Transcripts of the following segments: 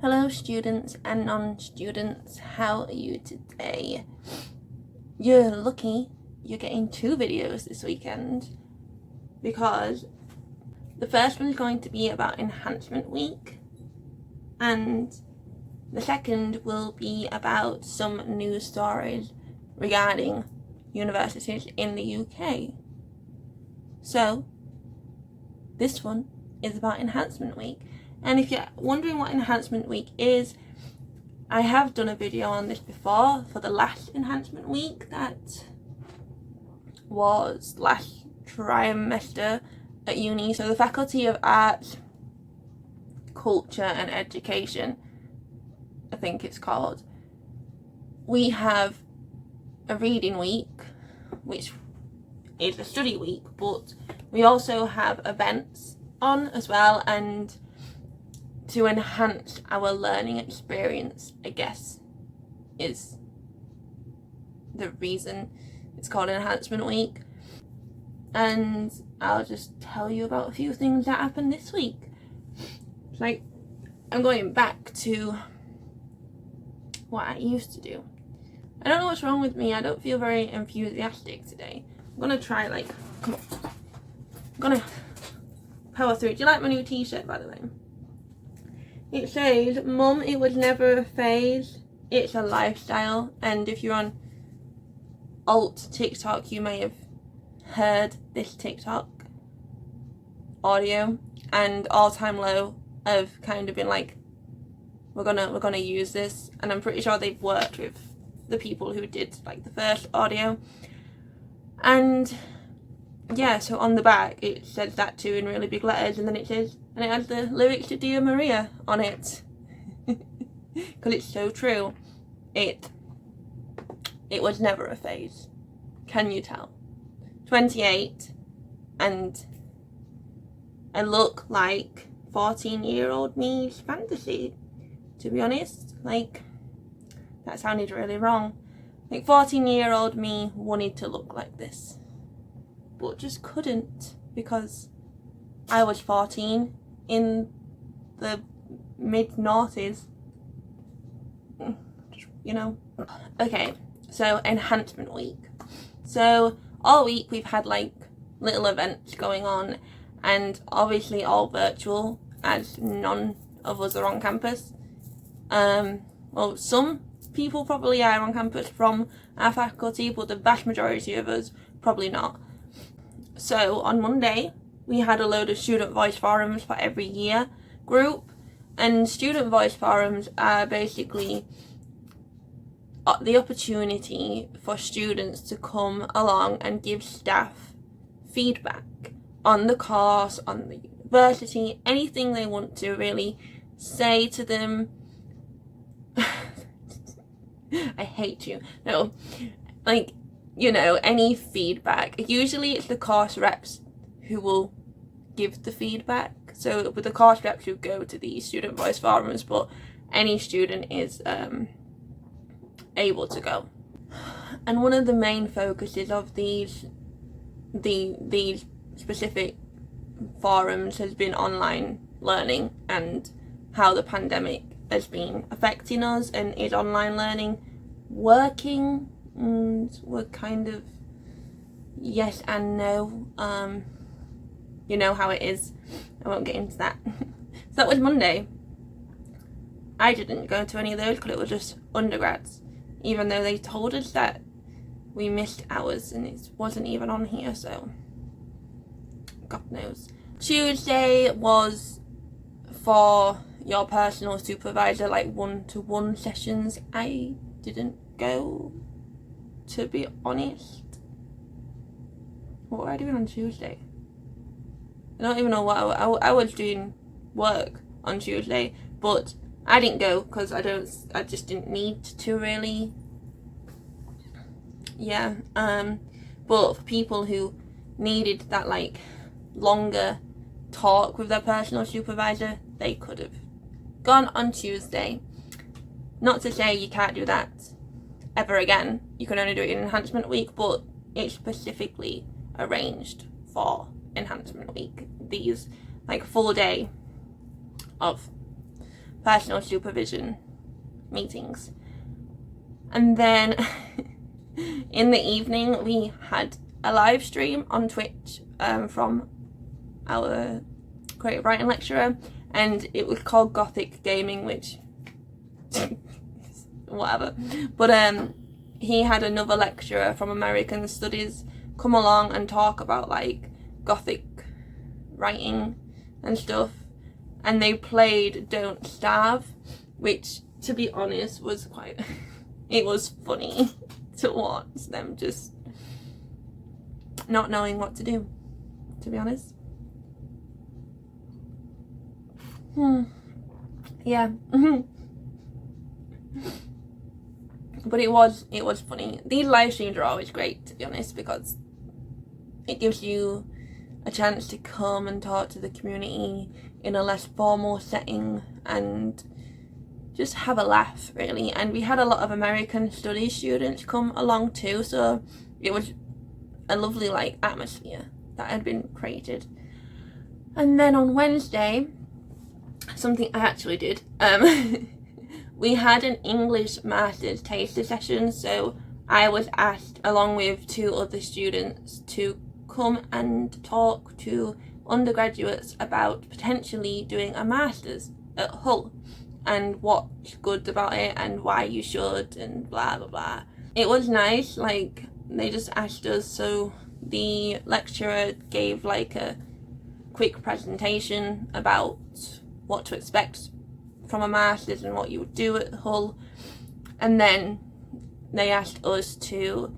Hello students and non-students, how are you today? You're lucky you're getting 2 videos this weekend because the first one is going to be about Enhancement Week and the second will be about some news stories regarding universities in the UK. So this one is about Enhancement Week. And if you're wondering what Enhancement Week is, I have done a video on this before for the last Enhancement Week that was last trimester at uni. So the Faculty of Arts, Culture and Education, I think it's called, we have a reading week, which is a study week, but we also have events on as well, and to enhance our learning experience, I guess, is the reason it's called Enhancement Week. And I'll just tell you about a few things that happened this week. Like, I'm going back to what I used to do. I don't know what's wrong with me. I don't feel very enthusiastic today. I'm gonna try, like, come on. I'm gonna power through it. Do you like my new t-shirt, by the way? It says, "Mum, it was never a phase, it's a lifestyle." And if you're on alt TikTok, you may have heard this TikTok audio, and All Time Low have kind of been like, we're gonna use this, and I'm pretty sure they've worked with the people who did like the first audio. And yeah, so on the back it says that too in really big letters, and then it says, and it has the lyrics to Dear Maria on it. Because it's so true. It was never a phase. Can you tell? 28 and I look like 14-year-old me's fantasy, to be honest. Like, that sounded really wrong. Like, 14-year-old me wanted to look like this, but just couldn't, because I was 14 in the mid-noughties, you know. Okay, so Enhancement Week. So all week we've had like little events going on, and obviously all virtual as none of us are on campus. Well, some people probably are on campus from our faculty, but the vast majority of us probably not. So on Monday we had a load of student voice forums for every year group, and student voice forums are basically the opportunity for students to come along and give staff feedback on the course, on the university, anything they want to really say to them. I hate you. No, like, you know, any feedback. Usually it's the course reps who will give the feedback. So with the course reps who go to these student voice forums, but any student is able to go. And one of the main focuses of these specific forums has been online learning and how the pandemic has been affecting us, and is online learning working? And we're kind of yes and no. You know how it is. I won't get into that. So that was Monday. I didn't go to any of those because it was just undergrads, even though they told us that we missed hours and it wasn't even on here, so God knows. Tuesday was for your personal supervisor, like 1-to-1 sessions. I didn't go, to be honest. What were I doing on Tuesday? I don't even know what I was doing work on Tuesday, but I didn't go because I just didn't need to really. Yeah, but for people who needed that like longer talk with their personal supervisor, they could have gone on Tuesday. Not to say you can't do that ever again. You can only do it in Enhancement Week, but it's specifically arranged for Enhancement Week. These like full day of personal supervision meetings. And then in the evening we had a live stream on Twitch from our creative writing lecturer, and it was called Gothic Gaming, which whatever, but he had another lecturer from American Studies come along and talk about like Gothic writing and stuff, and they played Don't Starve, which, to be honest, was quite it was funny to watch them just not knowing what to do, to be honest. Yeah. But it was funny. These live streams are always great, to be honest, because it gives you a chance to come and talk to the community in a less formal setting and just have a laugh, really. And we had a lot of American Studies students come along too, so it was a lovely like atmosphere that had been created. And then on Wednesday, something I actually did, we had an English Masters taster session, so I was asked along with 2 other students to come and talk to undergraduates about potentially doing a Masters at Hull and what's good about it and why you should and blah blah blah. It was nice, like they just asked us, so the lecturer gave like a quick presentation about what to expect from a Masters and what you would do at Hull, and then they asked us to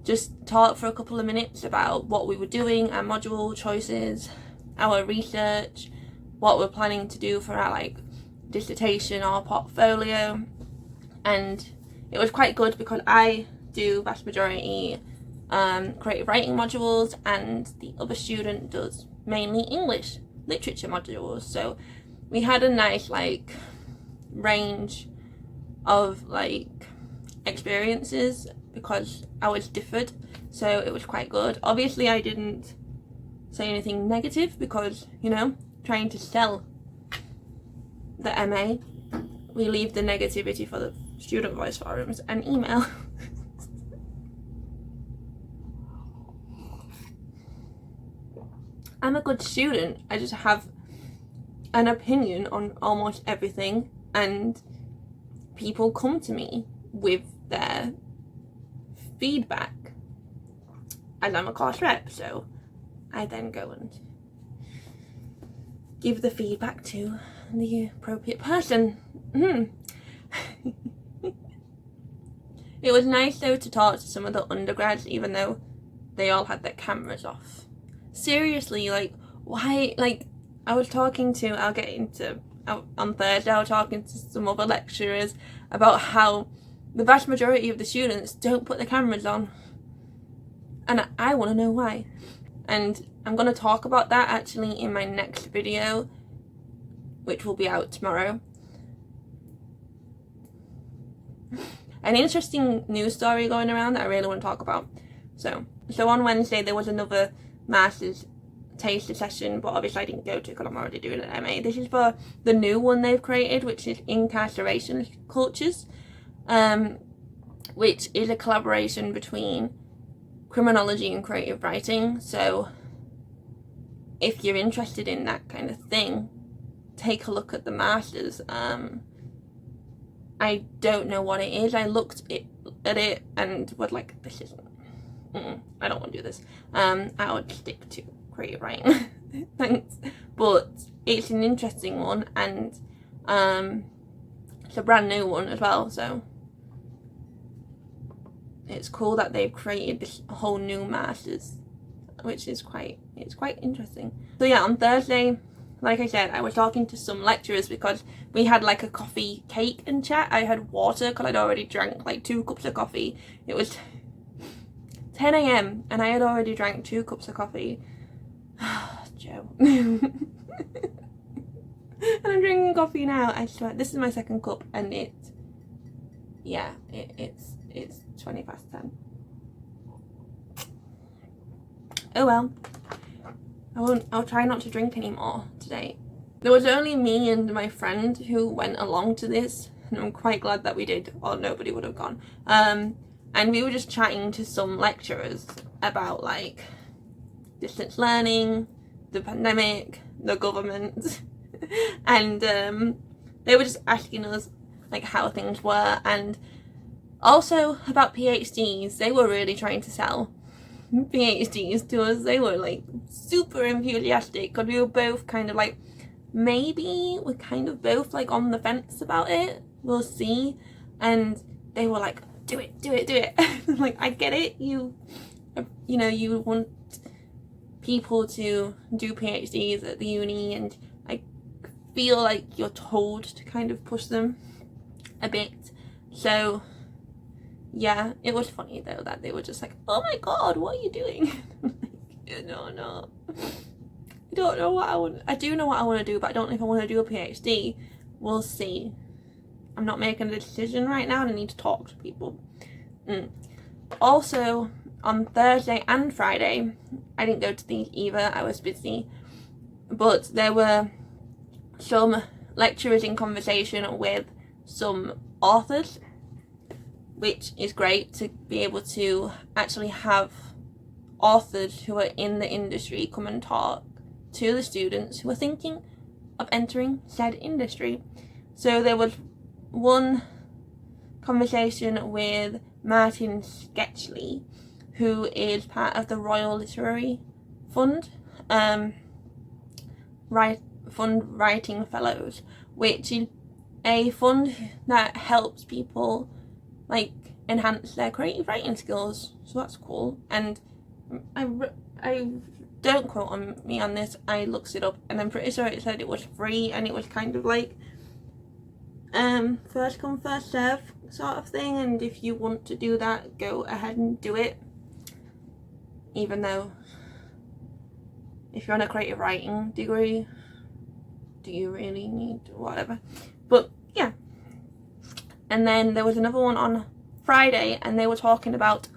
just talk for a couple of minutes about what we were doing, our module choices, our research, what we're planning to do for our like dissertation or portfolio. And it was quite good because I do vast majority creative writing modules and the other student does mainly English literature modules, so we had a nice like range of like experiences because ours differed, so it was quite good. Obviously I didn't say anything negative because, you know, trying to sell the MA, we leave the negativity for the student voice forums and email. I'm a good student, I just have an opinion on almost everything, and people come to me with their feedback, and I'm a course rep, so I then go and give the feedback to the appropriate person. It was nice though to talk to some of the undergrads, even though they all had their cameras off. Seriously, like, why, like, I was talking to, on Thursday, I was talking to some other lecturers about how the vast majority of the students don't put the cameras on. And I want to know why. And I'm going to talk about that actually in my next video, which will be out tomorrow. An interesting news story going around that I really want to talk about. So on Wednesday there was another Masters taster session, but obviously I didn't go to because I'm already doing an MA. This is for the new one they've created, which is Incarceration Cultures, which is a collaboration between criminology and creative writing. So if you're interested in that kind of thing, take a look at the Masters. I don't know what it is. I looked at it and was like, this isn't, I don't want to do this. I would stick to creative writing. Thanks. But it's an interesting one, and it's a brand new one as well, so it's cool that they've created this whole new Masters, which is quite interesting. So yeah, on Thursday, like I said, I was talking to some lecturers because we had like a coffee cake and chat. I had water because I'd already drank like 2 cups of coffee. It was 10 a.m. and I had already drank 2 cups of coffee. Joe. And I'm drinking coffee now. I swear, this is my 2nd cup, and it's 20 past 10. Oh well. I'll try not to drink anymore today. There was only me and my friend who went along to this, and I'm quite glad that we did, or nobody would have gone. And we were just chatting to some lecturers about like distance learning, the pandemic, the government, and they were just asking us like how things were, and also about PhDs. They were really trying to sell PhDs to us. They were like super enthusiastic because we were both kind of like, maybe we're kind of both like on the fence about it, we'll see. And they were like, do it. Like, I get it, you know, you want people to do PhDs at the uni, and I feel like you're told to kind of push them a bit. So yeah, it was funny though that they were just like, oh my god, what are you doing? Like, no, I don't know what I want. I do know what I want to do, but I don't know if I want to do a PhD. We'll see. I'm not making a decision right now, and I need to talk to people. Also, on Thursday and Friday, I didn't go to these either, I was busy, but there were some lecturers in conversation with some authors, which is great to be able to actually have authors who are in the industry come and talk to the students who are thinking of entering said industry. So there was one conversation with Martin Sketchley, who is part of the Royal Literary Fund, Fund Writing Fellows, which is a fund that helps people like enhance their creative writing skills. So that's cool. And I don't quote on me on this, I looked it up and I'm pretty sure it said it was free, and it was kind of like first come first serve sort of thing, and if you want to do that, go ahead and do it. Even though if you're on a creative writing degree, do you really need whatever? But yeah. And then there was another one on Friday, and they were talking about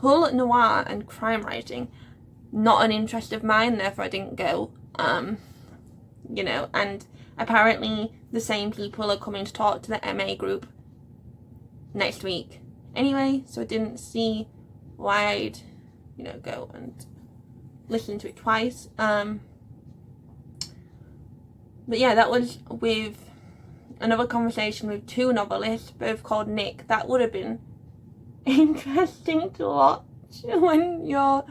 hull noir and crime writing. Not an interest of mine, therefore I didn't go. You know, and apparently the same people are coming to talk to the MA group next week anyway, so I didn't see why I'd, you know, go and listen to it twice. But yeah, that was with another conversation with two novelists, both called Nick. That would have been interesting to watch when you're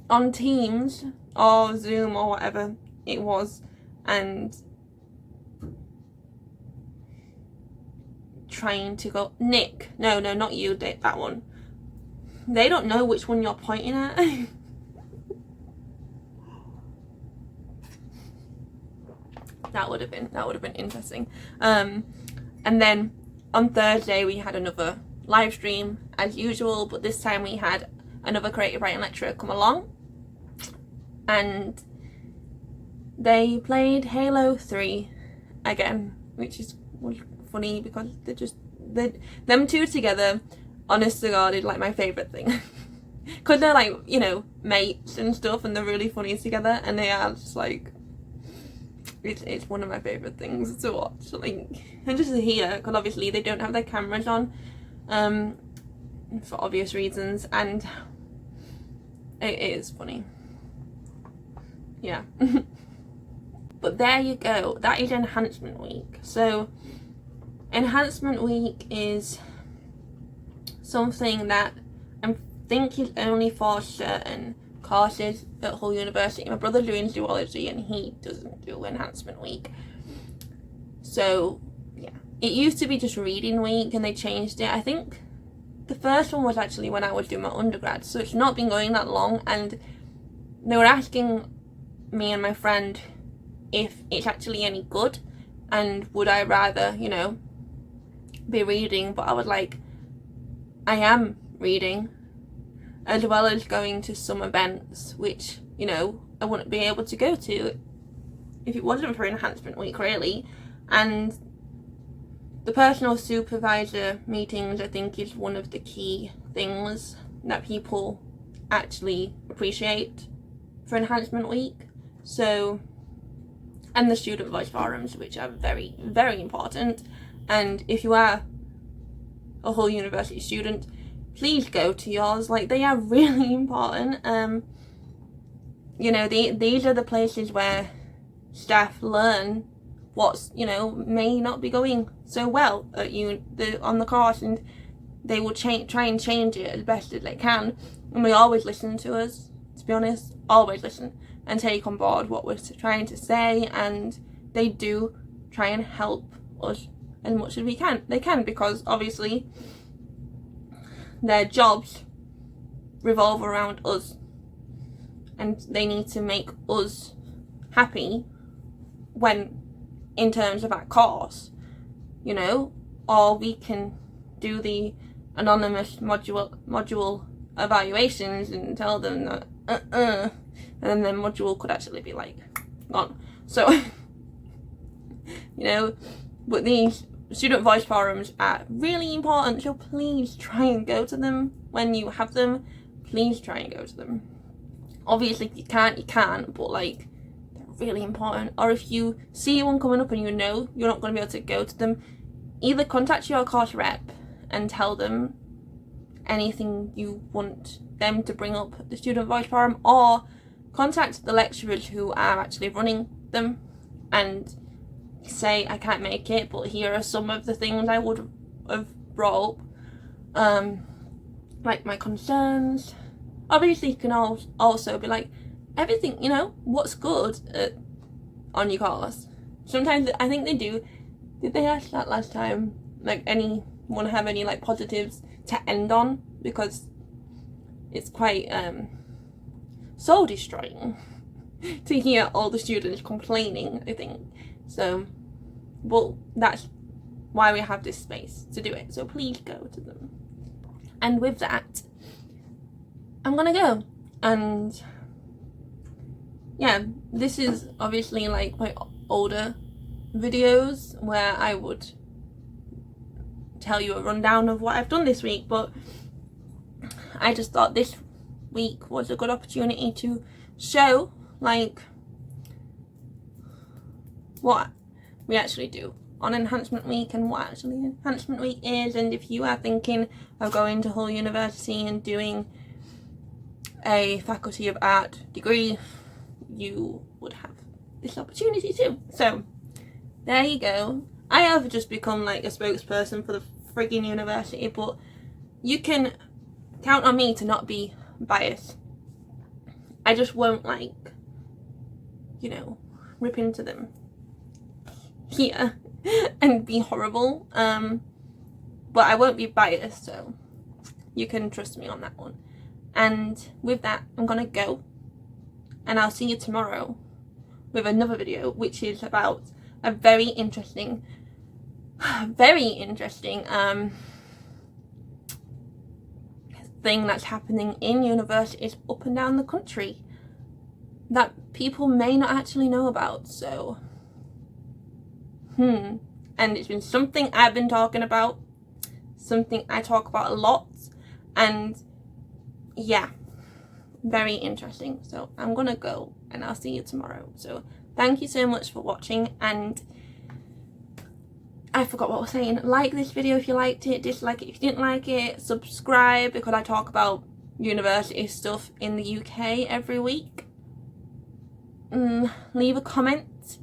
on Teams or Zoom or whatever it was, and trying to go, Nick, no, not you, that one. They don't know which one you're pointing at. That would have been interesting. And then on Thursday we had another live stream as usual, but this time we had another creative writing lecturer come along, and they played Halo 3 again, which was funny because them two together, honest to God, is like my favourite thing. Because they're like, you know, mates and stuff, and they're really funny together, and they are just like, it's one of my favourite things to watch, like, and just to hear, because obviously they don't have their cameras on, for obvious reasons, and it is funny. Yeah. But there you go, that is Enhancement Week. So Enhancement Week is something that I think is only for certain courses at Hull University. My brother's doing zoology and he doesn't do Enhancement Week. So yeah, it used to be just Reading Week and they changed it. I think the first one was actually when I was doing my undergrad, so it's not been going that long, and they were asking me and my friend if it's actually any good and would I rather, you know, be reading. But I was like, I am reading as well as going to some events which, you know, I wouldn't be able to go to if it wasn't for Enhancement Week, really. And the personal supervisor meetings, I think, is one of the key things that people actually appreciate for Enhancement Week. So and the student voice forums, which are very, very important. And if you are a Hull University student, please go to yours. Like, they are really important. You know, these are the places where staff learn what's, you know, may not be going so well at on the course, and they will try and change it as best as they can. And they always listen to us, to be honest, always listen and take on board what we're trying to say, and they do try and help us as much as they can, because obviously their jobs revolve around us, and they need to make us happy when, in terms of our course, you know, or we can do the anonymous module evaluations and tell them that and then the module could actually be like gone. So you know, but these student voice forums are really important, so please try and go to them when you have them. Please try and go to them. Obviously, if you can't, but like, they're really important. Or if you see one coming up and you know you're not going to be able to go to them, either contact your course rep and tell them anything you want them to bring up at the student voice forum, or contact the lecturers who are actually running them and say, I can't make it, but here are some of the things I would have brought up, like my concerns. Obviously, you can also be like, everything, you know, what's good on your course. Sometimes I think they do. Did they ask that last time? Like, anyone have any like positives to end on? Because it's quite soul destroying to hear all the students complaining, I think. So, but that's why we have this space to do it. So please go to them. And with that, I'm gonna go. And yeah, this is obviously like my older videos where I would tell you a rundown of what I've done this week, but I just thought this week was a good opportunity to show like what we actually do on Enhancement Week and what actually Enhancement Week is. And if you are thinking of going to Hull University and doing a Faculty of Art degree, you would have this opportunity too. So there you go. I have just become like a spokesperson for the frigging university, but you can count on me to not be biased. I just won't, like, you know, rip into them here and be horrible, but I won't be biased, so you can trust me on that one. And with that, I'm gonna go, and I'll see you tomorrow with another video, which is about a very interesting thing that's happening in universities up and down the country that people may not actually know about. So and it's been something I've been talking about, something I talk about a lot, and yeah, very interesting. So I'm gonna go, and I'll see you tomorrow. So thank you so much for watching, and I forgot what I was saying. Like this video if you liked it, dislike it if you didn't like it, subscribe, because I talk about university stuff in the UK every week. Leave a comment.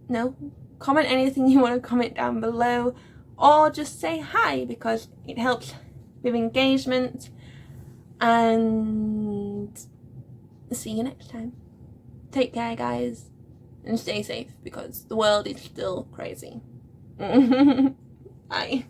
No, comment anything you want to comment down below, or just say hi, because it helps with engagement. And see you next time. Take care, guys, and stay safe, because the world is still crazy. Bye.